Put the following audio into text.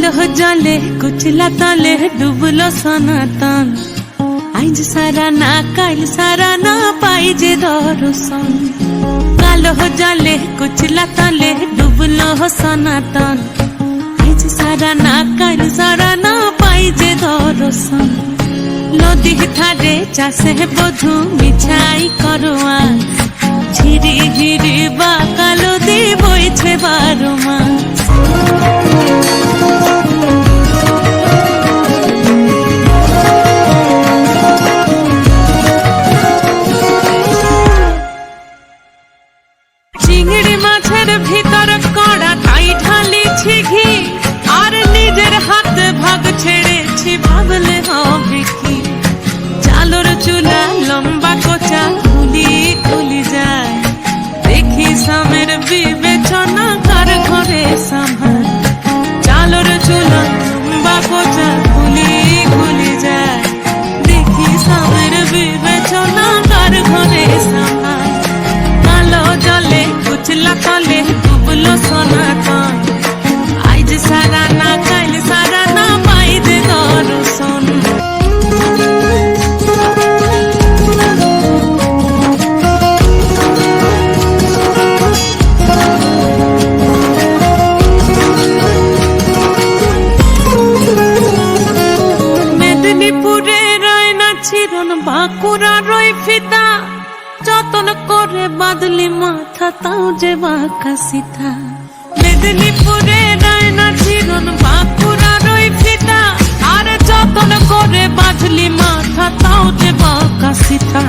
কালো জলে কুচলা তলে ডুবলো সনাতন আইজ সারা না কাল সারা না পাই যে দর্শন কালো জলে কুচলা তলে ডুবলো সনাতন আইজ সারা না কাল সারা না পাই যে দর্শন নদী ধারে চাষে বধু মিছাই করোয়া ঝিরি ঝিরি বা কালো দি বইছে 12 মাস চিংড়ি মাছের ভিতর কড়া তাই ঢালিছি ঘি আর নিজের হাত ভাগ ছেড়েছি ভাবলে হবে কি চালর চুলা লম্বা কোচা খুলি খুলি যায় দেখি স্বামীর বিবেচনা কার ঘরে সামাল চালর চুলা লম্বা কোচা খুলি খুলি যায় দেখি স্বামীর বিবেচনা কার ঘরে সামাল কালো জলে কুচলা তলে ডুবলো সনাতন আইজ সারা না কাল সারা না পাই যে দর্শন মেদিনীপুরে রয় না চিরন বাঁকুড়া রয় ফিতা যতন করে বাদলি মাথা তাও যে বাঁকা সিথা মেদিনীপুরে রয় না চিরন বাঁকুড়া রয় ফিতা আর যতন করে বাদলি মাথা তাও যে বাঁকা সিথা